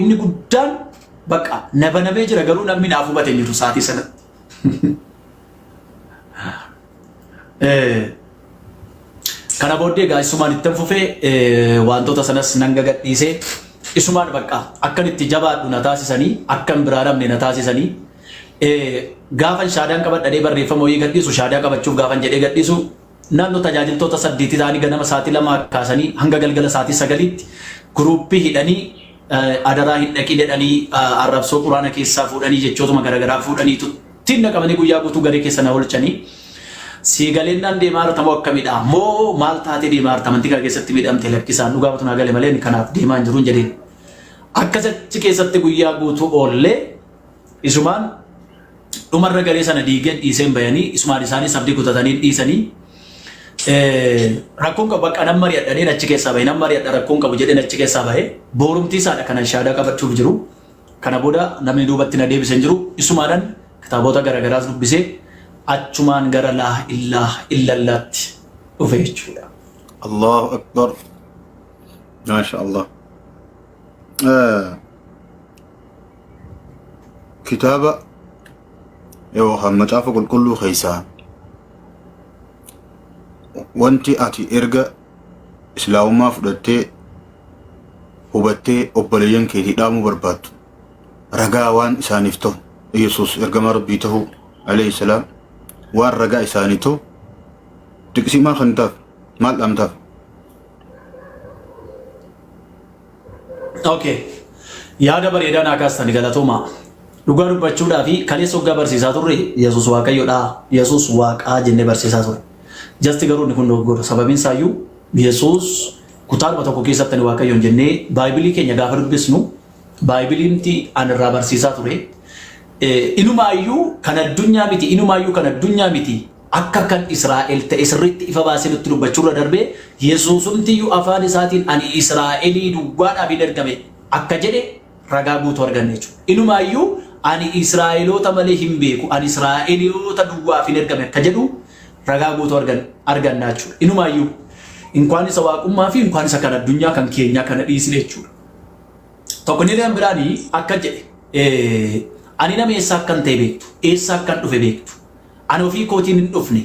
inni guddaan baqa nabanamee jira garuu namni naaf hubate jiru saatii sanatti. Kana booddee egaa isumaan itti fufee wantoota sanas nan gadhiisee isumaan baqa akkanitti jabaadhu na taasisanii akkan biraa dhabne na taasisanii gaafan shaadaan qabadhee barreeffama wayii gadhiisu shaadaa qabachuuf gaafan jedhee gadhiisu naannoo tajaajiltoota 8 ta'anii ganama sa'aatii 2 kaasanii hanga galgala sa'aatii 9tti guruuppii hidhanii adaraa hin dhaqin jedhanii arrabsoo quraana keessaa fuudhanii jechootuma garaagaraa fuudhanii tinna qabanii guyyaa guutuu garee keessa na oolchanii siigalennaan deemaa jirtamoo akkamidha moo maal taatee deemaa jirta amantii kana keessatti miidhamte lakkisaan dhugaa batu naa gale malee kanaaf deemaa hin jiruun jedheen akkasitti keessatti guyyaa guutuu oollee isumaan dhumarra garee sana diigeen dhiiseen bayanii isumaan isaanis abdii kutatanii dhiisanii rakkoon qabu bakka nan mari'adhanii achi keessaa bahe nan mari'adha rakkoon qabu jedheen achi keessaa bahe boorumtii isaadha kanan shaadaa qabachuuf jiru kana booda namni duubatti na deebiseen jiru isumaadhaan kitaabota garaagaraas dubbisee achumaan gara laa ilaaha illallaatti dhufe jechuudha. Allahu akbar. Masha Allah. Kitaaba yookaan macaafa qulqulluu keessaa wanti ati erga islaamummaa fudhattee hubattee obboleeyyan keetii dhaamuu barbaaddu ragaa waan isaaniif ta'u Yesuus ergamaa Rabbii ta'uu alayhi salaam waan ragaa isaanii ta'u diqsii maal kan taaf maal dhaamtaaf? Okay. Yaada bareedaa naa kaastani galatooma. Dhugaa dubbachuudhaa fi kaleessa waggaa barsiisaa turre Yesuus Waaqayyoodha. Yesuus Waaqaa jennee barsiisaa turre. Jasti garuu inni kun dogoggora. Sababiin isaayyuu Yesuus kutaadhuma tokko keessatti ani Waaqayyoon jennee Baayibilii keenya gaafa dubbisnu Baaybiliinti ani irraa barsiisaa ture. Inumaayyuu kan addunyaa miti. Inumaayyuu kan addunyaa miti. Akka kan Israa'el ta'e sirriitti ifa baasee nutti dubbachuurra darbee Yesuusumtiyyuu afaan isaatiin ani Israa'elii duwwaadhaaf hin ergame akka jedhe ragaa guutuu arganne jechuudha. Inumaayyuu ani Israa'eloota malee hin beeku ani Israa'eloota duwwaaf hin ergame akka jedhu ragaa guutuu argannaa jechuudha. Inumaayyuu inkwaan isa waaqummaa fi inkwaan isa kan addunyaa kan keenyaa kana dhiisne jechuudha. Tokko ni dhaan biraanii akka jedhe ani nama eessaa akkan ta'e beektu eessaa akkan dhufe beektu. Ani ofii kootiin hin dhufne.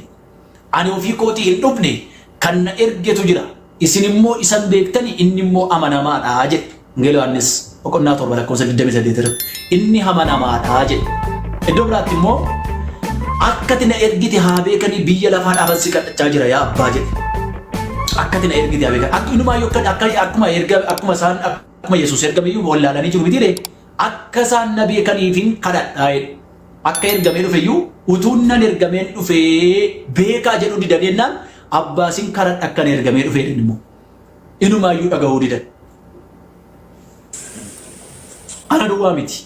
Ani ofii kootii hin dhufne kan na ergetu jira. Isin immoo isan beektani inni immoo amanamaadha jedhe. Wangeela Yohaannis boqonnaa 7:28 irratti inni amanamaadha jedhe. Iddoo biraatti immoo akkati na ergite haa beekanii biyya lafaa dhaafan si kadhachaa jira yaa abbaa jedhe. Akkati na ergite haa beekan. Akkumaa yookaan akkuma isaan akkuma Yesuus ergameyyuu wallaalanii jiru miti akka isaan na beekaniifin kadhadhaa jedhe. Akka ergamee dhufeyyuu utuun nan ergameen dhufee beekaa jedhu didaniennaan abbaasiin karan akkan ergamee dhufee immoo inumaayyuu dhaga'uu didan. Ana duwwaa miti.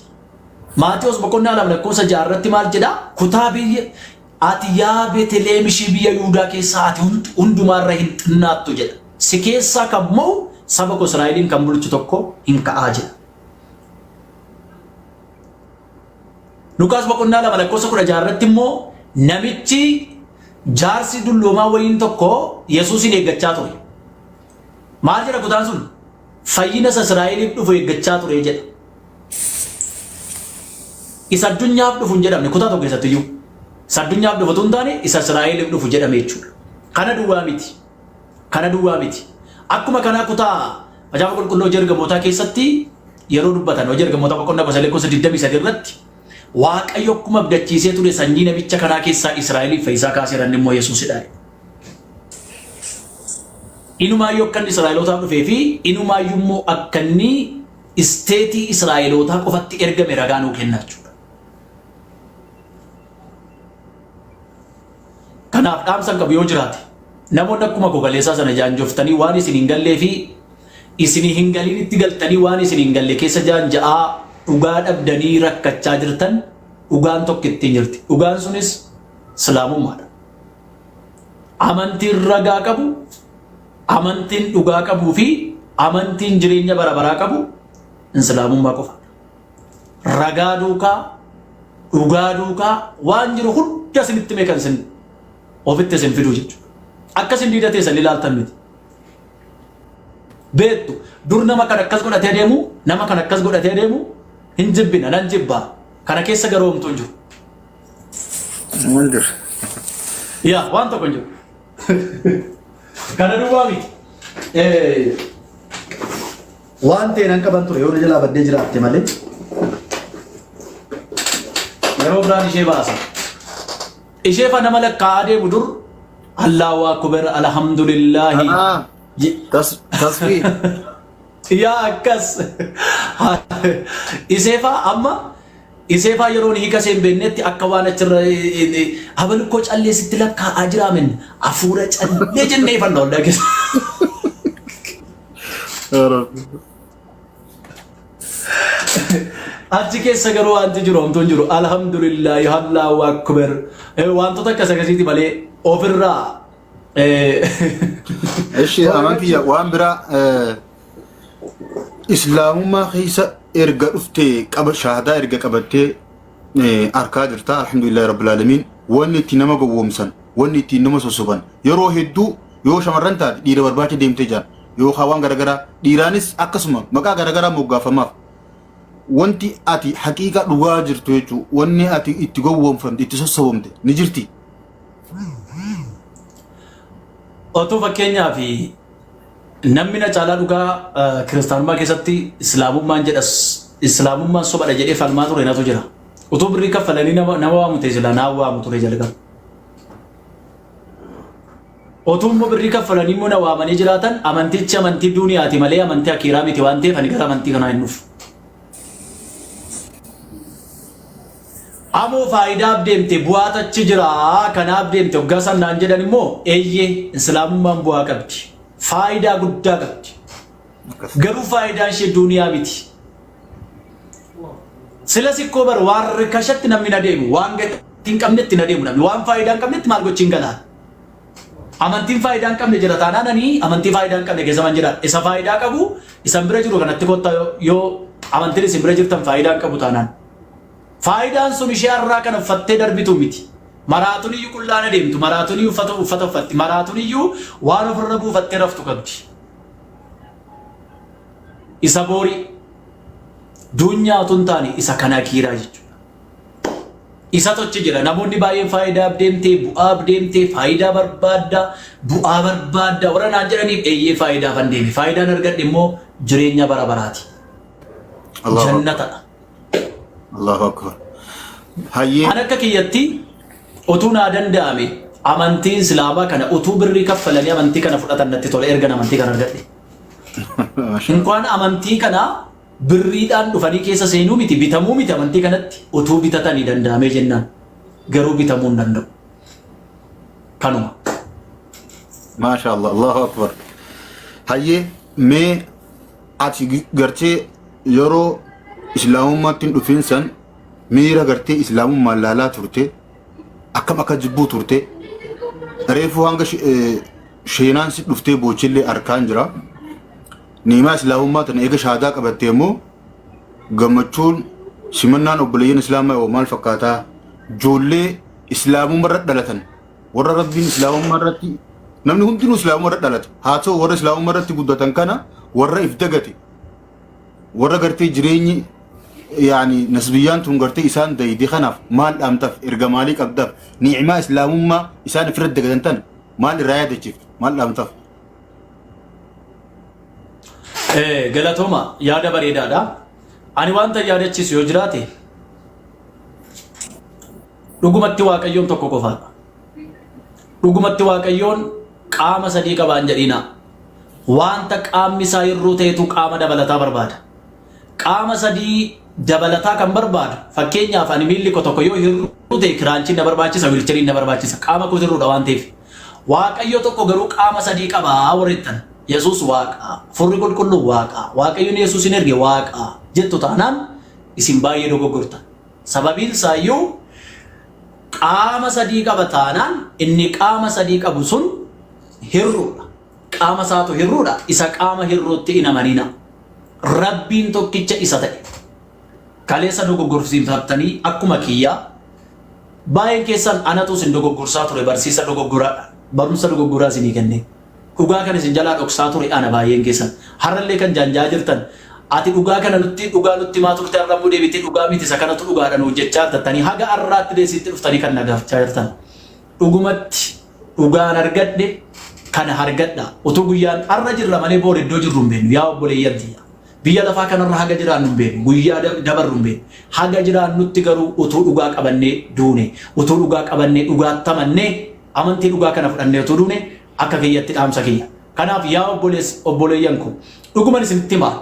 Maatewos boqonnaa 2:6 irratti maal jedhaa? Kutaa biyya ati yaa Beetlehem ishii biyya Yihuudaa keessaa ati hundumaarra hin xinnaattu jedha. Si keessaa kan mo'u saba koo Israa'eliin kan bulchu tokko hin ka'aa jedha. Lukaas boqonnaa 2:16 irratti immoo namichi jaarsi dulloomaa waliin tokko Yesuusin eeggachaa ture. Maal jedha kutaan sun? Fayyina isa Israa'eliif dhufu eeggachaa ture jedha. Isa addunyaaf dhufu hin jedhamne kutaa tokko keessatti iyyuu. Isa addunyaaf dhufu tun taane isa Israa'eliif dhufu jedhame jechuudha. Kana duwwaa miti. Kana duwwaa miti. Akkuma kanaa kutaa macaafa qulqulluu hojii ergamootaa keessatti yeroo dubbatan hojii ergamootaa boqonnaa 23 irratti Waaqayyo akkuma abdachiisee ture sanyii namicha kanaa keessaa Israa'eliif fayyisaa kaaseeran immoo Yesuusidha. Inumaayyuu akka inni Israa'elootaaf dhufee fi inumaayyuu immoo akka inni isteetii Israa'elootaa qofatti ergame ragaa nuu kennaa jechuudha. Kanaaf dhaamsa qabu yoo jiraate namoonni akkuma gogaleessaa sana jaanjoftanii waan isin hin gallee fi isin hin galiinitti galtanii waan isin hin galle keessa jaanja'aa dhugaa dhabdanii rakkachaa jirtan dhugaan tokko ittiin jirti. Dhugaan sunis Islaamummaadha. Amantiin ragaa qabu, amantiin dhugaa qabuu fi amantiin jireenya bara baraa qabu Islaamummaa qofa. Ragaa duukaa, dhugaa duukaa waan jiru hunda isinitti meekan isin ofitti isin fiduu jechuudha. Akka isin diidatee isin ilaaltan miti. beektu dur nama kan akkas godhatee deemu nama kan akkas godhatee deemu hin jibbina nan jibbaa kana keessa garoomtu hin jiru. Wonder. Yaa waan tokko hin jiru. Kana duwwaa miti. Waan ta'e nan qaban ture yoo na jalaa baddee jiraatte malee yeroo biraan ishee baasa. Ishee fa nama lakkaa'aa deemu dur Allahu akbar alhamdulillahi. Tasbih. Yaa akkas. Ishee fa amma ishee fa yeroo ni hiika seen bennetti akka waan achirra habal ko callee sitti lakkaa'aa jiraamen afuura callee jennee fannoo dhageessa. Achi keessa garuu wanti jiru homtuun jiru alhamdulillahi Allahu akbar wantoota akkas akkasiiti malee ofirraa. Eshi amantiya waan biraa islaamummaa keessa erga dhuftee qaba shahaadaa erga qabattee arkaa jirta alhamdulillahi rabbil alamin wanni itti nama gowwoomsan wanni itti nama sosoban yeroo hedduu yoo shamarran taate dhiira barbaacha deemtee jaan yoo waan garagaraa dhiiraanis akkasuma maqaa garagaraa moggaafamaaf wanti ati haqiiqa dhugaa jirtu jechuun wanni ati itti gowwoomfamte itti sossobamte ni jirti. Otoo fakkeenyaa fi namni na caalaa dhugaa kiristaanummaa keessatti islaamummaan jedhas islaamummaan sobadha jedhee falmaa ture natu jira. Otoo birrii kaffalanii nama waamu ta'e sila naa waamu ture jalqaba. Otoo immoo birrii kaffalanii immoo na waamanii jiraatan amantichi amantii duuniyaati malee amantii akiiraa miti waan ta'eef ani gara amantii kanaa hin dhufu. Amoo faayidaaf deemte bu'aatachi jira kanaaf deemte hoggaa sannaan jedhan immoo eeyyee islaamummaan bu'aa qabdi. Faayidaa guddaa qabdi. Garuu faayidaan ishee duuniyaa miti. Sila sikkoo bar waan rikashatti namni na deemu waan gatii hin qabnetti na deemu namni waan faayidaa hin qabnetti maal gochiin galaan. Amantiin faayidaa hin qabne jira taanaananii amantii faayidaa hin qabne keessa man jira. Isa faayidaa qabu isan bira jiru kanatti kottaa yoo amantiin isin bira jirtan faayidaa hin qabu taanaan. Faayidaan sun ishee har'aa kana uffattee darbitu miti. Maraatuun iyyuu qullaana deemtu, maraatuun iyyuu uffata uffatti, maraatuun iyyuu waan ofirra buufattee raftu qabdi. Isa boorii duunyaatu hin taane isa kana kiiraa jechuudha. Isa tochi jira namoonni baay'een faayidaaf deemtee, bu'aaf deemtee, faayidaa barbaaddaa, bu'aa barbaaddaa warra naan jedhaniif eeyyee faayidaaf hin deemi. Faayidaan argadhe immoo jireenya bara baraati. Jannatadha. Allahu akbar. Hayyee. An akka kiyyatti utuu naa danda'ame amantiin islaamaa kana utuu birrii kaffalanii amantii kana fudhatan natti tole erga amantii kana argadhe. Inkwaan amantii kana birriidhaan dhufanii keessa seenuu miti bitamuu miti amantii kanatti utuu bitatanii danda'amee jennaan garuu bitamuu hin danda'u. Kanuma. Maasha Allah. Allahu akbar. Hayyee mee ati gartee yeroo islaamummaatti dhufin san miira gartee islaamummaan laalaa turte akkam akka jibbuu turte reefuu hanga sheenaan si dhuftee boochillee arkaan jira niimaa islaamummaa tana eega shahaadaa qabattee immoo gammachuun simannaan obboleeyyan islaamaa yoo maal fakkaataa ijoollee islaamummaa irratti dhalatan warra rabbiin islaamummaa irratti namni hundinuu islaamummaa irratti dhalata haa ta'u warra islaamummaa irratti guddatan kana warra if dagate warra gartee jireenyi يعني نسبيان تنقرتي إسان دي خناف مال أمتف إرجمالي قبضف نعمة إسلام ما إسان فرد دقدنتن مال الراية دجيف مال أمتف قالتهما يا دبر يدادا أنا وانت يا دتشي سيوجراتي رقمتي واقعيون تكوكوفا رقمتي واقعيون قام صديقة بانجرينا وانت قام مساير روتيتو قام دبلتا برباد قام صديق dabalataa kan barbaadu fakkeenyaaf ani miilli ko tokko yoo hir'uu ta'e kiraanchiin na barbaachisa wiilcheriin na barbaachisa qaama koo hir'uudha waan ta'eef waaqayyo tokko garuu qaama sadii qabaa warrettan yesuus waaqa furri qulqulluu waaqa waaqayyoon yesuus hin erge waaqa jettu taanaan isin baay'ee dogoggorta sababiin isaayyuu qaama sadii qaba taanaan inni qaama sadii qabu sun hir'uudha qaama isaatu hir'uudha isa qaama hir'uutti hin amanina rabbiin tokkicha isa ta'e kaleessa dogoggorsiifatanii akkuma kiyyaa baay'een keessan anatu isin dogoggorsaa ture barsiisa dogoggoraa barumsa dogoggoraa isinii kenne dhugaa kana isin jalaa dhoksaa ture ana baay'een keessan har'allee kan jaanjaa jirtan ati dhugaa kana nutti maa turte argamuu deebitee dhugaa miti isa kanatu dhugaadhaan hojjechaa jirtanii haga arraatti deessitti dhuftanii kan nagaafachaa jirtan dhugumatti dhugaan argadhe kana argadha utuu guyyaan arra jirra malee boor iddoo jirru hin beeknu yaa obboleeyyanti biyya lafaa kanarra haga jiraan hin beeknu guyyaa dabarru hin beeknu haga jiraan nutti garuu utuu dhugaa qabannee duune utuu dhugaa qabannee dhugaattamannee amantii dhugaa kana fudhannee utuu duune akka kiyyatti dhaamsa kiyya kanaaf yaa obboleeyyan kun dhuguman isinitti himaa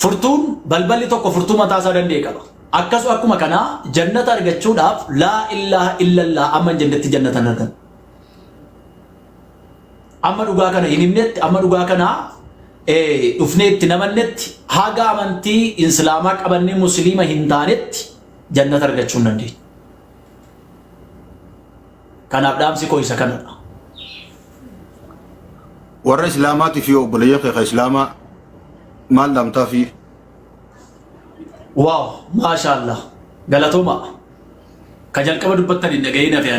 furtuun balballi tokko furtuu mataa isaa danda'e qaba akkasu akkuma kanaa jannata argachuudhaaf laa ilaaha illallah amma jannatti jannatan argan amma dhugaa kana hin himnetti amma dhugaa kana dhufneetti namannetti haga amantii islaamaa qabannee musliima hin taanetti jannata argachuu hin dandeenye kanaaf dhaamsi koo isa kanadha warra islaamaatiif yoo obboleeyyan keeka islaamaa maal dhaamtaa fi waaw maashaallah galatoma ka jalqaba dubbattan hin dhaga'in hafe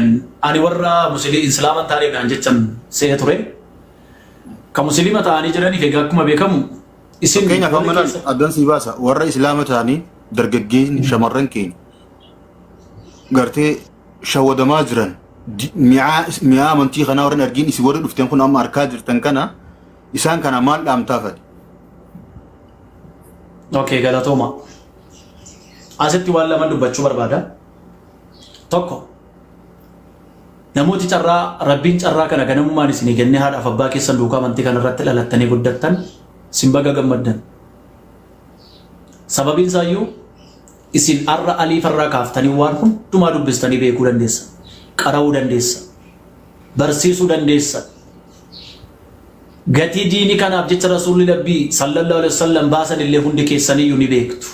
ani warra musliima islaaman taanee gaan jechan see ture ka musliima ta'anii jiraniif egaa akkuma beekamu isin keenya kan malan addan sii baasa warra islaama ta'anii dargaggeeyyiin shamarran keenya gartee shawwadamaa jiran mi'aa amantii kanaa warran argiin isi warra dhufteen kun amma harkaa jirtan kana isaan kana maal dhaamtaa fadhi okay galatoma asitti waan lama dubbachuu barbaada tokko namooti carraa rabbiin carraa kana ganamummaan isinii kennee haadhaaf abbaa keessan duukaa amantii kana irratti dhalattanii guddattan isin baga gammaddan sababiin isaayyuu isin arra aliifarraa kaaftanii waan hundumaa dubbistanii beekuu dandeessa qara'uu dandeessa barsiisuu dandeessa gatii diinii kanaaf jecha rasuulli rabbii sallallahu alaihi wasallam baasan illee hundi keessaniyyuu ni beektu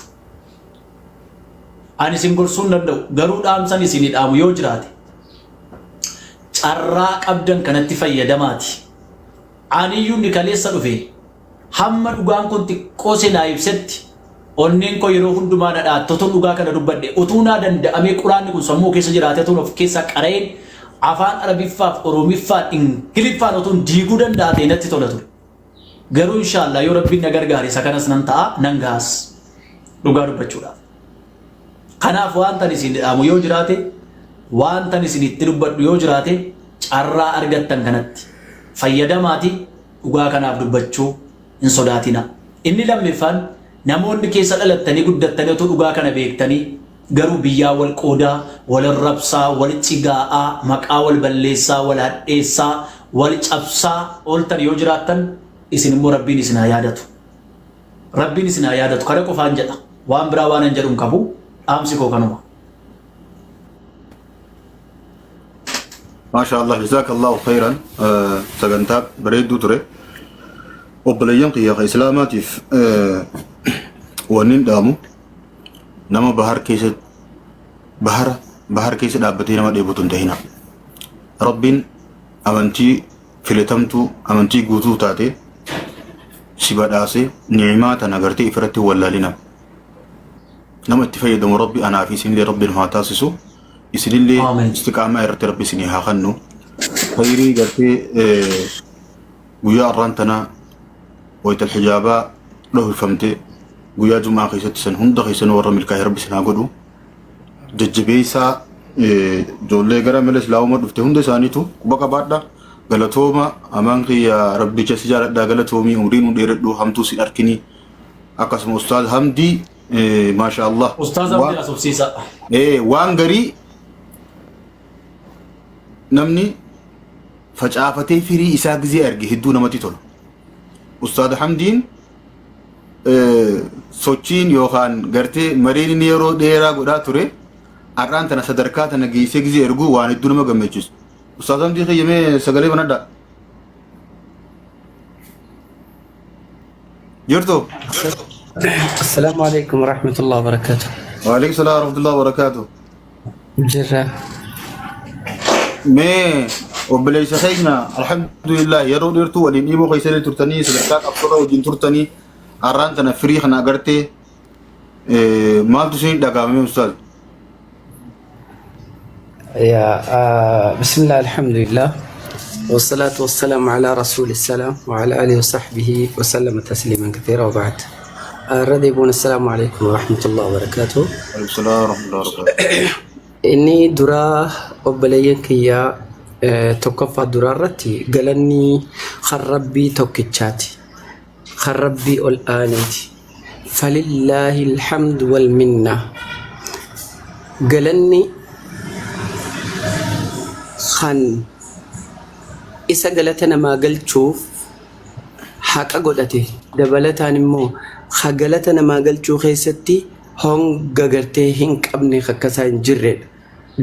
ani isin gorsuu hin danda'u garuu dhaamsan isinii dhaamu yoo jiraate carraa qabdan kanatti fayyadamaati aniyyuu ni kaleessa dhufe hamma dhugaan kun xiqqoo sinaa ibsetti onneen koo yeroo hundumaa nadhaattotu dhugaa kana dubbadhe utuu naa danda'amee quraanni kun sammuu keessa jiraatee tuun of keessa qara'een afaan arabiffaaf oromiffaaf ingiliffaan utuun diiguu danda'a ta'e natti tola ture garuu inshaallah yoo rabbiin na gargaare isa kanas nan ta'a nan gaas dhugaa dubbachuudhaaf kanaaf waantan isin dhaamu yoo jiraate waantan isin itti dubbadhu yoo jiraate carraa argattan kanatti fayyadamaati dhugaa kanaaf dubbachuu hin sodaatina inni lammiffaan namoonni keessa dhalattanii guddattanii utuu dhugaa kana beektanii garuu biyyaa wal qoodaa wal rabsaa wal cigaa'aa maqaa wal balleessaa wal hadheessaa wal cabsaa ooltan yoo jiraattan isin immoo rabbiin isin haa yaadatu kana qofaan jedha waan biraa waan hin jedhu qabu dhaamsi koo kanuma ما شاء الله جزاك الله خيرا سجنتاب بريدو تري وبليان قيا إسلاماتي ونين دامو نما بحر كيس دابتي نما ديبوتون تهينا ربين أمانتي فلتمتو أمانتي قوتو تاتي سباداسي نعمات نغرتي إفرتي ولا لنا نما اتفايد ربي أنا في سنة ربي ما تاسسو إسلي استقامة إرتي ربي سني هاخنو خيري قرتي ويا أرانتنا ويت الحجابة له الفمتي ويا جماعة خيسة سن هند خيسة ورا ملكه ربي سنا قدو ججبيسا جولة غرا ملس لاوما دفته هند سانيتو بقى بعد غلطوما أمانكي يا ربي جسجارة دا غلطومي عمرين وديردو همتو سي أركني أقسم أستاذ همدي ما شاء الله أستاذ همدي أسوف سيسا وانغري نمني فجأفتي فري إساق زي أرجي هدو نمتي تولو أستاذ حمدين سوچين يوخان غرتي مرين نيرو ديرا غدا توري أران تنا صدركات أنا جيسي زي أرجو وان هدو نما غمجوس أستاذ حمدين خيمة سغلي بنادا يرتو السلام عليكم ورحمة الله وبركاته. وعليكم السلام ورحمة الله وبركاته. جرا مي وبليس خينا الحمد لله يرو ديرتو ولين إيمو خيسالي ترتني صدركات أبصرة وجين ترتني أران تنا فريخ ناقرتي مال تسين دقامي أستاذ. يا بسم الله الحمد لله والصلاة والسلام على رسول السلام وعلى آله وصحبه وسلم تسليما كثيرا وبعد. الرديبون السلام عليكم ورحمة الله وبركاته. عليكم السلام ورحمة الله وبركاته. إني درا أبليك يا تكفى درا رتي قالني خربي توكيتشاتي خربي الآنتي فلله الحمد والمنة قالني خن إسا قالتنا ما قلت شوف حق قدتي دبلتان مو خقلتنا ما قلت شو خيستي هون قرتي هنك أبني خكسان جرد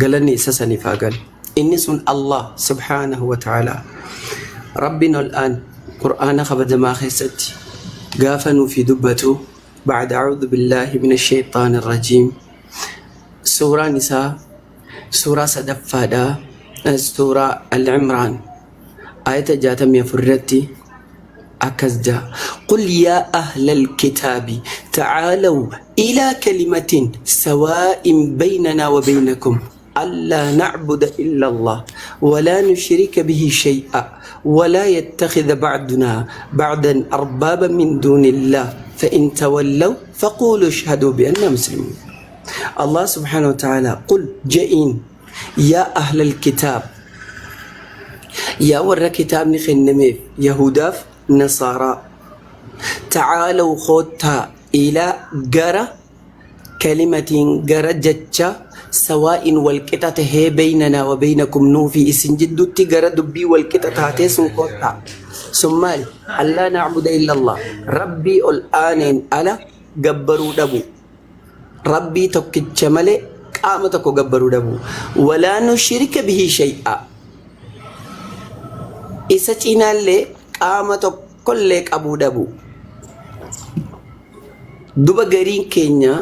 قالني إساسني فاقل إني سن الله سبحانه وتعالى ربنا الآن قرآن خبد ما خيستي قافنوا في دبته بعد أعوذ بالله من الشيطان الرجيم سورة نساء سورة سدفادا سورة العمران آية جاتم يفرتي أكزدا قل يا أهل الكتاب تعالوا إلى كلمة سواء بيننا وبينكم ألا نعبد إلا الله ولا نشرك به شيئا ولا يتخذ بعضنا بعضا أربابا من دون الله فإن تولوا فقولوا اشهدوا بأننا مسلمون. الله سبحانه وتعالى قل جئين يا أهل الكتاب يا ور كتاب نخنمي يهوداف نصارى تعالوا خوتا إلى جرى كلمة جرى جتشا سواء والكتة هي بيننا وبينكم نوفي إسنجد تجرى دبي والكتة هاتيسن خوتا ثم ألا نعبد إلا الله ربي الآن ألا جبروا دبو ربي تكتش ملي قامتك جبروا دبو ولا نشرك به شيئا إساتينا اللي قامتك كلك أبو دبو دوبا غرين كينيا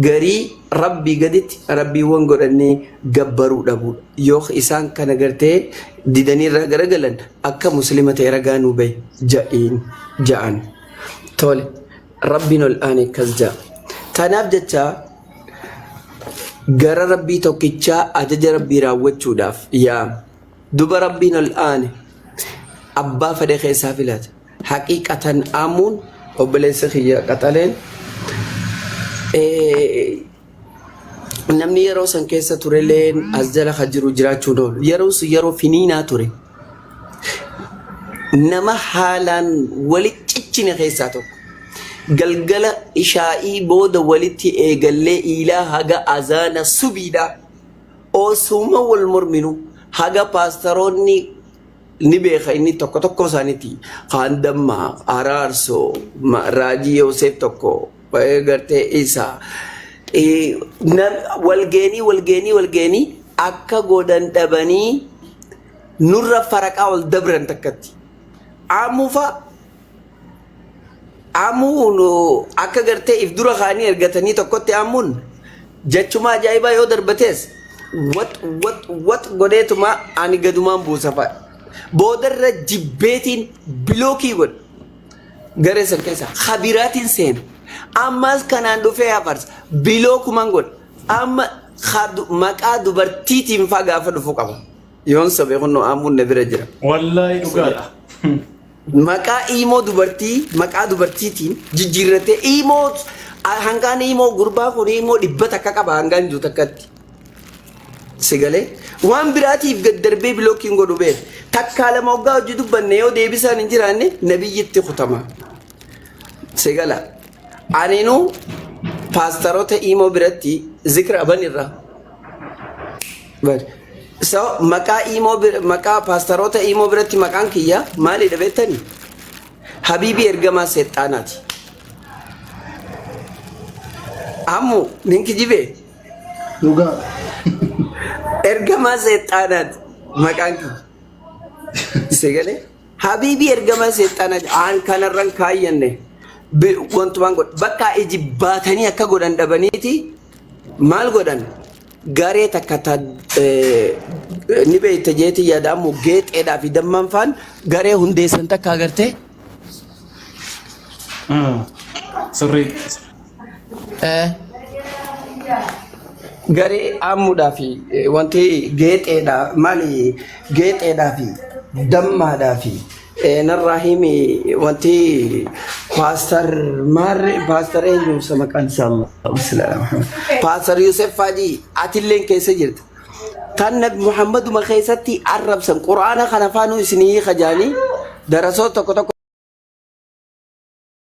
غري ربي قدت ربي وانغرني جبروا دبو يوخ إسان كان غرتي ديداني رغرغلن أكا مسلمة رغانو بي جاءن تولي ربنا الآن كزجا تناب جتا غر ربي توكيتشا أجج ربي راوتشو داف يا دوبا ربنا الآن أبا فدي خيسا فلات حقيقة آمون وبليس خيا قتلين namni yeroo san keessa tureleen as jala kan jiru jiraachuu doolu yeroo finiinaa ture nama haalaan walitti ciccine keessaa tokko galgala ishaa'ii booda walitti eegallee ilaa haga azaana subiidha osuma wal morminu haga paastaroonni ni beeka inni tokko tokko isaaniiti kaan dammaa araarsoo raajii yoosef tokko gartee isaa walgeenii akka godhan dhabanii nurra faraqaa wal dabran takkatti amuun akka gartee if dura kaanii ergatanii tokkotti amuun jechuma ajaa'ibaa yoo darbatees wat godheetuma ani gadumaan buusa fa'a boodarra jibbeetiin bilookii godha garee san keessa khabiraatiin seena ammas kanaan dhufee hafarsa bilookuman godha amma maqaa dubartiitiin faa gaafa dhufu qaba yoon sabee kunno amuun na bira jira wallahi dhugaadha maqaa imoo dubartii maqaa dubartiitiin jijjiirratee imoo hangaan imoo gurbaa kun imoo dhibbata akka qaba hangaan jiru takkatti sigalee waan biraatiif gad darbee bilookiin godhu beef takkaa lama waggaa hojii dubbanne yoo deebisaan hin jiraanne nabiyyitti kutama sigala aninu paastaroota imoo biratti zikra abanirra so maqaa paastaroota imoo biratti maqaan kiyya maali dhabeettani habiibii ergamaa seexaanaati ammu ninki jibee Dhugaa. ergamaa seexaanaati maqaan kiyya sigale habiibii ergamaa seexaanaati aan kanarran kaayyanne wantumaan godha bakka ijibbaatanii akka godhan dhabaniiti maal godhan garee takka ni beeyta jeeti yaadamu geexeedhaa fi dammaan faan garee hundeessan takka agartee sirrii garee ammuudhaa fi wanti geexeedhaa maali geexeedhaa fi دم دافي نرحيمي وانتي باستر انجو سمك ان شاء الله بسم الله الرحمن باستر يوسف فادي اتلين كيس جرت كان نبي محمد ما خيستي عرب سن قران خنفانو سني خجاني درسوت